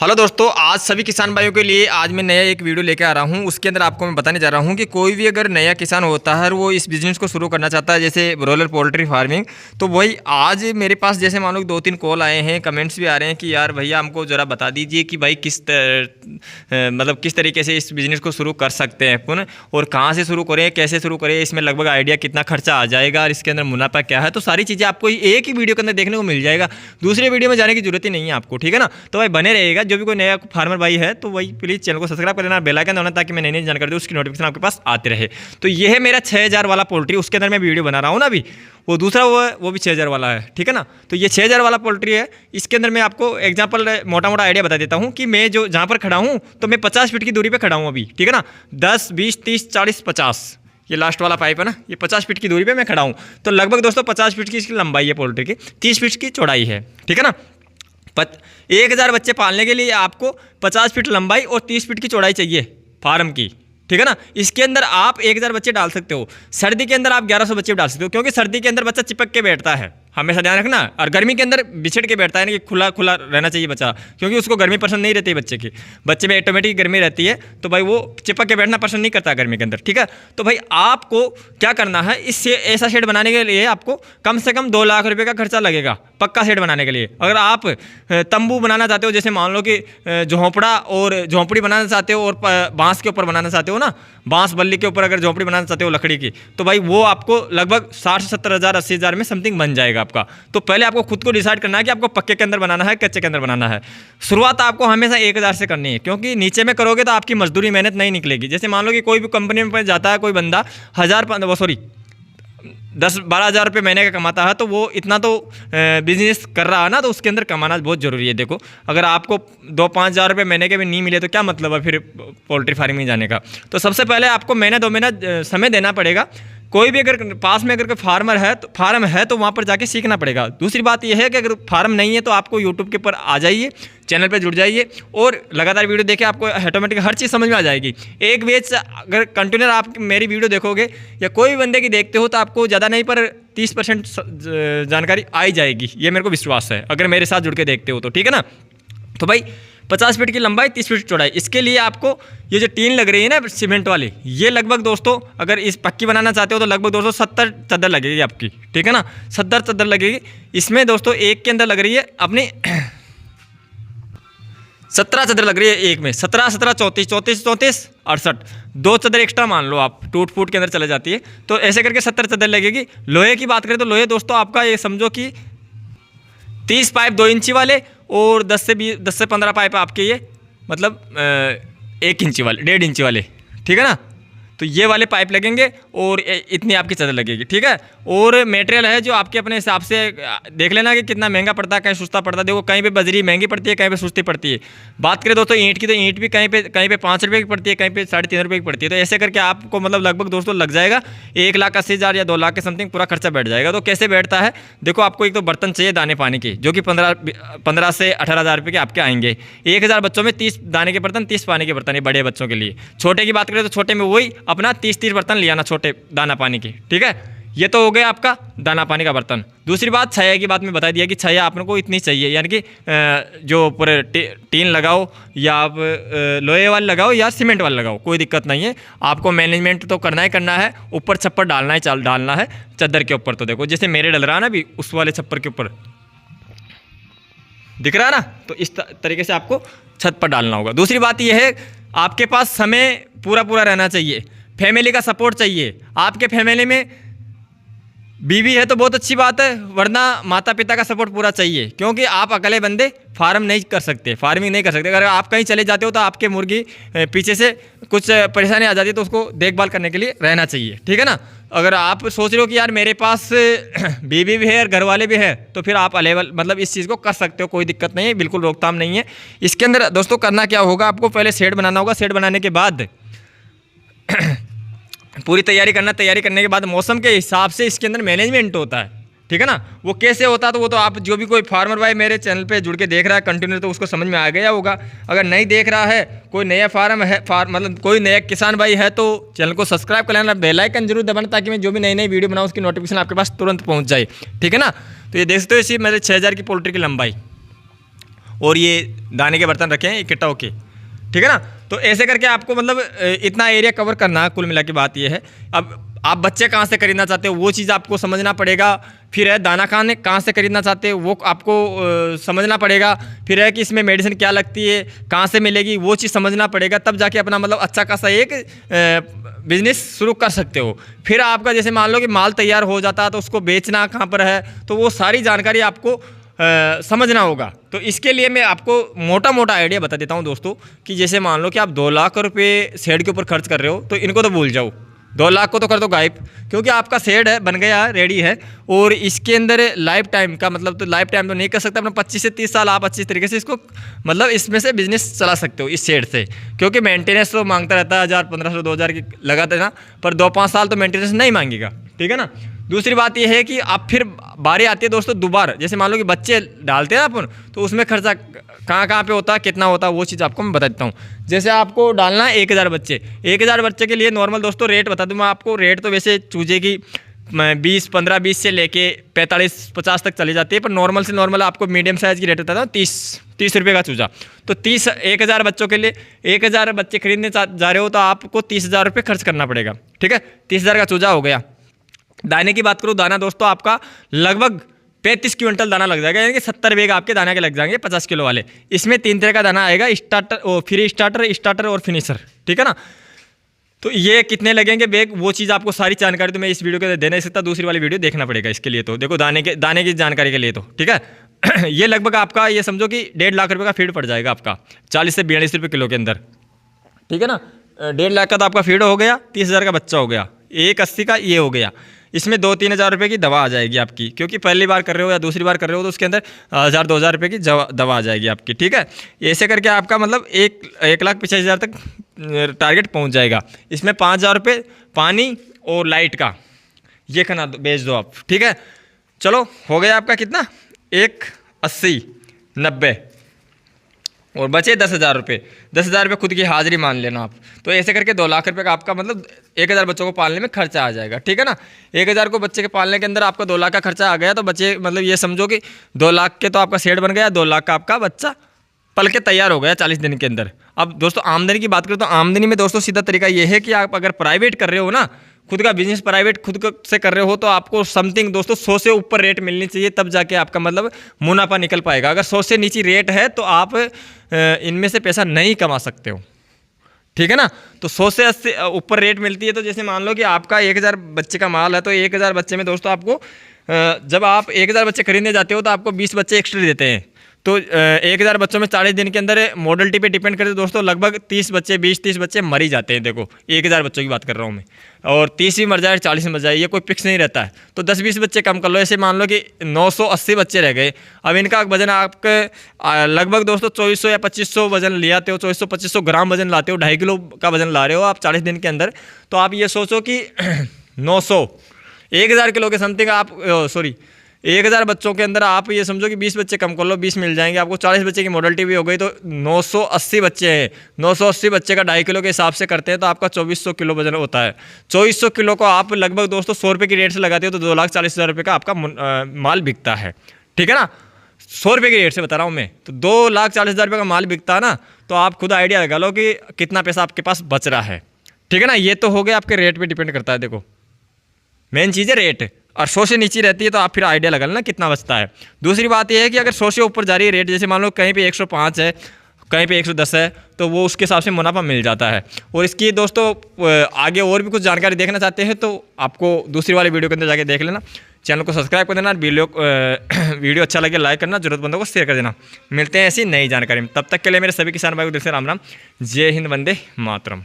Hello दोस्तों, आज सभी किसान भाइयों के लिए आज मैं नया एक वीडियो लेकर आ रहा हूं। उसके अंदर आपको मैं बताने जा रहा हूं कि कोई भी अगर नया किसान होता है और वो इस बिज़नेस को शुरू करना चाहता है, जैसे ब्रॉयलर पोल्ट्री फार्मिंग, तो वही आज मेरे पास जैसे मान लो 2-3 कॉल आए हैं, कमेंट्स भी आ रहे हैं कि यार भैया हमको ज़रा बता दीजिए कि भाई किस तरीके से इस बिज़नेस को शुरू कर सकते हैं अपन, और कहाँ से शुरू करें, कैसे शुरू करें, इसमें लगभग आइडिया कितना खर्चा आ जाएगा और इसके अंदर मुनाफा क्या है। तो सारी चीज़ें आपको एक ही वीडियो के अंदर देखने को मिल जाएगा, दूसरे वीडियो में जाने की जरूरत ही नहीं है आपको, ठीक है ना। तो भाई बने रहेगा, जो भी कोई नया फार्मर भाई है तो वही प्लीज़ चैनल को सब्सक्राइब कर लेना, बेल आइकन दबाना, ताकि मैं नई नई जानकारी दूँ उसकी नोटिफिकेशन आपके पास आते रहे। तो ये है मेरा 6000 वाला पोल्ट्री, उसके अंदर मैं वीडियो बना रहा हूँ ना अभी। वो दूसरा वो भी 6000 वाला है, ठीक है ना। तो ये 6000 वाला पोल्ट्री है। इसके अंदर मैं आपको एग्जांपल मोटा मोटा आइडिया बता देता हूँ कि मैं जो जहाँ पर खड़ा हूँ तो मैं 50 फीट की दूरी पे खड़ा हूँ अभी, ठीक है ना। 10, 20, 30, 40, 50 ये लास्ट वाला पाइप है ना, ये 50 फीट की दूरी पे मैं खड़ा हूँ। तो लगभग दोस्तों 50 फीट की इसकी लंबाई है पोल्ट्री की, 30 फीट की चौड़ाई है, ठीक है ना। 1000 बच्चे पालने के लिए आपको 50 फीट लंबाई और 30 फीट की चौड़ाई चाहिए फार्म की, ठीक है ना। इसके अंदर आप 1000 बच्चे डाल सकते हो। सर्दी के अंदर आप 1100 बच्चे डाल सकते हो, क्योंकि सर्दी के अंदर बच्चा चिपक के बैठता है, हमेशा ध्यान रखना। और गर्मी के अंदर बिछड़ के बैठता है ना, कि खुला खुला रहना चाहिए बच्चा, क्योंकि उसको गर्मी पसंद नहीं रहती बच्चे की। बच्चे में ऑटोमेटिक गर्मी रहती है, तो भाई वो चिपक के बैठना पसंद नहीं करता गर्मी के अंदर, ठीक है। तो भाई आपको क्या करना है, इससे ऐसा शेड बनाने के लिए आपको कम से कम 2 लाख रुपये का खर्चा लगेगा पक्का शेड बनाने के लिए। अगर आप तंबू बनाना चाहते हो, जैसे मान लो कि झोंपड़ा और झोंपड़ी बनाना चाहते हो और बांस के ऊपर बनाना चाहते हो ना, बांस बल्ली के ऊपर अगर झोंपड़ी बनाना चाहते हो लकड़ी की, तो भाई वो आपको लगभग 60 से 70 हज़ार 80 हज़ार में समथिंग बन जाएगा आपका। तो पहले आपको खुद को डिसाइड करना है कि आपको पक्के के अंदर बनाना है, कच्चे के अंदर बनाना है। शुरुआत आपको हमेशा 1000 से करनी है, क्योंकि नीचे में करोगे तो आपकी मजदूरी मेहनत नहीं निकलेगी। जैसे मान लो कि कोई भी कंपनी में जाता है कोई बंदा 10-12 हज़ार रुपये महीने का कमाता है, तो वो इतना तो बिजनेस कर रहा है ना, तो उसके अंदर कमाना बहुत ज़रूरी है। देखो, अगर आपको 2-5 हज़ार रुपये महीने के भी नहीं मिले तो क्या मतलब है फिर पोल्ट्री फार्मिंग में जाने का। तो सबसे पहले आपको महीना 2 महीना समय देना पड़ेगा। कोई भी अगर पास में अगर कोई फार्म है तो वहाँ पर जाके सीखना पड़ेगा। दूसरी बात यह है कि अगर फार्म नहीं है तो आपको यूट्यूब के ऊपर आ जाइए, चैनल पे जुड़ जाइए और लगातार वीडियो देखें, आपको ऑटोमेटिक हर चीज़ समझ में आ जाएगी। एक वेज अगर कंटिन्यू आप मेरी वीडियो देखोगे या कोई भी बंदे की देखते हो, तो आपको ज़्यादा नहीं पर 30% जानकारी आ ही जाएगी, ये मेरे को विश्वास है, अगर मेरे साथ जुड़ के देखते हो तो, ठीक है ना। तो भाई 50 फीट की लंबाई, 30 फीट चौड़ाई। इसके लिए आपको ये जो टीन लग रही है ना सीमेंट वाली, ये लगभग दोस्तों अगर इस पक्की बनाना चाहते हो तो लगभग दोस्तों 70 चादर लगेगी आपकी, ठीक है ना। 70 चादर लगेगी। इसमें दोस्तों एक के अंदर लग रही है अपनी 17 चादर लग रही है एक में, 17, 17, 34, 34, 34, 68, 2 चादर एक्स्ट्रा मान लो आप, टूट फूट के अंदर चले जाती है। तो ऐसे करके 70 चादर लगेगी। लोहे की बात करें तो लोहे दोस्तों आपका ये समझो कि 30 पाइप 2 इंची वाले और 10 से 15 पाइप आपके ये मतलब 1 इंची वाले, 1.5 इंची वाले, ठीक है ना। तो ये वाले पाइप लगेंगे और इतनी आपकी चादर लगेगी, ठीक है। और मटेरियल है जो आपके अपने हिसाब से देख लेना कि कितना महंगा पड़ता है, कहीं सस्ता पड़ता है। देखो, कहीं पे बजरी महंगी पड़ती है, कहीं पे सस्ती पड़ती है। बात करें दोस्तों ईंट की, तो ईंट भी कहीं पे 5 रुपये की पड़ती है, कहीं पे 3.5 रुपये की पड़ती है। तो ऐसे करके आपको मतलब लगभग दोस्तों लग जाएगा 1,80,000 या 2 लाख के समथिंग पूरा खर्चा बैठ जाएगा। तो कैसे बैठता है देखो, आपको एक तो बर्तन चाहिए दाने पानी के, जो कि 15 से 18 हज़ार रुपये के आपके आएंगे। 1000 बच्चों में 30 दाने के बर्तन, 30 पानी के बर्तन, ये बड़े बच्चों के लिए। छोटे की बात करें तो छोटे में वही अपना 30 बर्तन लिया ना, छोटे दाना पानी के, ठीक है। ये तो हो गया आपका दाना पानी का बर्तन। दूसरी बात छाया की बात मैं बता दिया कि छाया आपने को इतनी चाहिए, यानी कि जो पूरे टीन लगाओ या आप लोहे वाले लगाओ या सीमेंट वाले लगाओ, कोई दिक्कत नहीं है। आपको मैनेजमेंट तो करना ही करना है, ऊपर छप्पर डालना है चादर के ऊपर। तो देखो जैसे मेरे डल रहा है ना अभी, उस वाले छप्पर के ऊपर दिख रहा है ना, तो इस तरीके से आपको छत पर डालना होगा। दूसरी बात यह है, आपके पास समय पूरा रहना चाहिए, फैमिली का सपोर्ट चाहिए। आपके फैमिली में बीवी है तो बहुत अच्छी बात है, वरना माता पिता का सपोर्ट पूरा चाहिए, क्योंकि आप अकेले बंदे फार्मिंग नहीं कर सकते। अगर आप कहीं चले जाते हो तो आपके मुर्गी पीछे से कुछ परेशानी आ जाती है, तो उसको देखभाल करने के लिए रहना चाहिए, ठीक है ना। अगर आप सोच रहे हो कि यार मेरे पास बीवी भी है और घर वाले भी है, तो फिर आप अलेवल मतलब इस चीज़ को कर सकते हो, कोई दिक्कत नहीं है, बिल्कुल रोकथाम नहीं है। इसके अंदर दोस्तों करना क्या होगा, आपको पहले शेड बनाना होगा। शेड बनाने के बाद पूरी तैयारी करने के बाद मौसम के हिसाब से इसके अंदर मैनेजमेंट होता है, ठीक है ना। वो कैसे होता है तो वो तो आप जो भी कोई फार्मर भाई मेरे चैनल पे जुड़ के देख रहा है कंटिन्यू, तो उसको समझ में आ गया होगा। अगर नहीं देख रहा है, कोई नया मतलब कोई नया किसान भाई है, तो चैनल को सब्सक्राइब कर लेना, बेल आइकन जरूर दबाना, ताकि मैं जो भी नई वीडियो बनाऊँ उसकी नोटिफिकेशन आपके पास तुरंत पहुँच जाए, ठीक है ना। तो ये देख सकते हो इसी मेरे 6000 की पोल्ट्री की लंबाई। और ये दाने के बर्तन रखे हैं इकट्ठा होके, ठीक है ना। तो ऐसे करके आपको मतलब इतना एरिया कवर करना है। कुल मिला के बात ये है। अब आप बच्चे कहाँ से खरीदना चाहते हो वो चीज़ आपको समझना पड़ेगा। फिर है दाना खाने कहाँ से खरीदना चाहते हो वो आपको समझना पड़ेगा। फिर है कि इसमें मेडिसिन क्या लगती है, कहाँ से मिलेगी, वो चीज़ समझना पड़ेगा। तब जाके अपना मतलब अच्छा खासा एक बिजनेस शुरू कर सकते हो। फिर आपका जैसे मान लो कि माल तैयार हो जाता है तो उसको बेचना कहाँ पर है, तो वो सारी जानकारी आपको समझना होगा। तो इसके लिए मैं आपको मोटा मोटा आइडिया बता देता हूँ दोस्तों, कि जैसे मान लो कि आप 2 लाख रुपए शेड के ऊपर खर्च कर रहे हो, तो इनको तो भूल जाओ, 2 लाख को तो कर दो गायब, क्योंकि आपका शेड है बन गया, रेडी है। और इसके अंदर लाइफ टाइम का मतलब, तो लाइफ टाइम तो नहीं कर सकते अपना, 25 से 30 साल आप अच्छी तरीके से इसको मतलब इसमें से बिजनेस चला सकते हो इस शेड से। क्योंकि मेंटेनेंस तो मांगता रहता है 1000, 1500, 2000 की लगाते ना, पर 2-5 साल तो मेंटेनेंस नहीं मांगेगा, ठीक है ना। दूसरी बात यह है कि आप फिर बारी आती है दोस्तों दोबारा, जैसे मान लो कि बच्चे डालते हैं अपन, तो उसमें खर्चा कहाँ कहाँ पे होता है, कितना होता है, वो चीज़ आपको मैं बता देता हूँ। जैसे आपको डालना है 1000 बच्चे, 1000 बच्चे के लिए नॉर्मल दोस्तों रेट बता दूँ मैं आपको। रेट तो वैसे चूजे की 15-20 से लेके 45-50 तक चली जाती है, पर नॉर्मल से नॉर्मल आपको मीडियम साइज़ की रेट बताता हूँ 30 रुपये का चूजा। तो 1000 बच्चों के लिए 1000 बच्चे खरीदने जा रहे हो तो आपको 30,000 रुपये खर्च करना पड़ेगा, ठीक है। 30,000 का चूजा हो गया। दाने की बात करूँ, दाना दोस्तों आपका लगभग 35 क्विंटल दाना लग जाएगा, यानी कि 70 बैग आपके दाना के लग जाएंगे 50 किलो वाले। इसमें 3 तरह का दाना आएगा, स्टार्टर, फ्री स्टार्टर और फिनिशर, ठीक है ना। तो ये कितने लगेंगे बैग, वो चीज़ आपको सारी जानकारी तो मैं इस वीडियो के दे नहीं सकता, दूसरी वाली वीडियो देखना पड़ेगा इसके लिए। तो देखो दाने की जानकारी के लिए तो ठीक है। ये लगभग आपका ये समझो कि 1.5 लाख रुपये का फीड पड़ जाएगा आपका, 40 से 42 रुपये किलो के अंदर, ठीक है ना। 1.5 लाख का तो आपका फीड हो गया, 30,000 का बच्चा हो गया, 180 का ये हो गया। इसमें 2-3 हज़ार रुपये की दवा आ जाएगी आपकी, क्योंकि पहली बार कर रहे हो या दूसरी बार कर रहे हो तो उसके अंदर 1000-2000 रुपये की दवा आ जाएगी आपकी, ठीक है। ऐसे करके आपका मतलब 1,85,000 तक टारगेट पहुंच जाएगा। इसमें 5,000 रुपये पानी और लाइट का ये खाना बेच दो आप, ठीक है। चलो हो गया आपका कितना, 180, 90 और बचे 10,000 रुपये। 10,000 रुपये खुद की हाजिरी मान लेना आप। तो ऐसे करके 2 लाख रुपये का आपका मतलब 1,000 बच्चों को पालने में खर्चा आ जाएगा, ठीक है ना। 1,000 को बच्चे के पालने के अंदर आपका 2 लाख का खर्चा आ गया, तो बच्चे मतलब ये समझो कि 2 लाख के तो आपका सेट बन गया, 2 लाख का आपका बच्चा पल के तैयार हो गया 40 दिन के अंदर। अब दोस्तों आमदनी की बात करें तो आमदनी में दोस्तों सीधा तरीका ये है कि आप अगर प्राइवेट कर रहे हो ना, खुद का बिजनेस प्राइवेट खुद से कर रहे हो, तो आपको समथिंग दोस्तों 100 से ऊपर रेट मिलनी चाहिए, तब जाके आपका मतलब मुनाफा निकल पाएगा। अगर 100 से नीचे रेट है तो आप इनमें से पैसा नहीं कमा सकते हो, ठीक है ना। तो 100 से 80 ऊपर रेट मिलती है। तो जैसे मान लो कि आपका 1,000 बच्चे का माल है, तो 1,000 बच्चे में दोस्तों आपको जब आप 1,000 बच्चे खरीदने जाते हो तो आपको 20 बच्चे एक्स्ट्रा देते हैं। तो 1,000 बच्चों में 40 दिन के अंदर मॉडलिटी पे डिपेंड करते दोस्तों लगभग 30 बच्चे 20-30 बच्चे मर ही जाते हैं। देखो 1,000 बच्चों की बात कर रहा हूँ मैं, और 30 भी मर जाए 40 भी मर जाए, ये कोई फिक्स नहीं रहता है। तो 10-20 बच्चे कम कर लो, ऐसे मान लो कि 980 बच्चे रह गए। अब इनका वजन आपके लगभग दोस्तों 2400 या 2500 वजन ले आते हो, 2400-2500 ग्राम वजन लाते हो, 2.5 किलो का वजन ला रहे हो आप 40 दिन के अंदर। तो आप ये सोचो कि 1,000 किलो के समथिंग आप 1,000 बच्चों के अंदर आप ये समझो कि 20 बच्चे कम कर लो, 20 मिल जाएंगे आपको। 40 बच्चे की मॉडलिटी भी हो गई, तो 980 बच्चे हैं। 980 बच्चे का 2.5 किलो के हिसाब से करते हैं तो आपका 2,400 किलो वजन होता है। 2,400 किलो को आप लगभग दोस्तों 100 रुपये की रेट से लगाते हो तो 2,40,000 रुपये का आपका माल बिकता है, ठीक है ना। 100 रुपये की रेट से बता रहा हूँ मैं, तो 2,40,000 रुपये का माल बिकता है ना। तो आप खुद आइडिया लगा लो कि कितना पैसा आपके पास बच रहा है, ठीक है ना। ये तो हो गया, आपके रेट पर डिपेंड करता है। देखो मेन चीज़ है रेट, और 100 से नीचे रहती है तो आप फिर आइडिया लगा लेना कितना बचता है। दूसरी बात यह है कि अगर 100 से ऊपर जा रही है रेट, जैसे मान लो कहीं पे 105 है, कहीं पे 110 है, तो वो उसके हिसाब से मुनाफा मिल जाता है। और इसकी दोस्तों आगे और भी कुछ जानकारी देखना चाहते हैं तो आपको दूसरी वाली वीडियो के अंदर जाके देख लेना। चैनल को सब्सक्राइब कर देना, वीडियो अच्छा लगे लाइक करना, जरूरतमंदों को शेयर कर देना। मिलते हैं ऐसी नई जानकारी में, तब तक के लिए मेरे सभी किसान भाई को दिल से राम राम। जय हिंद, वंदे मातरम।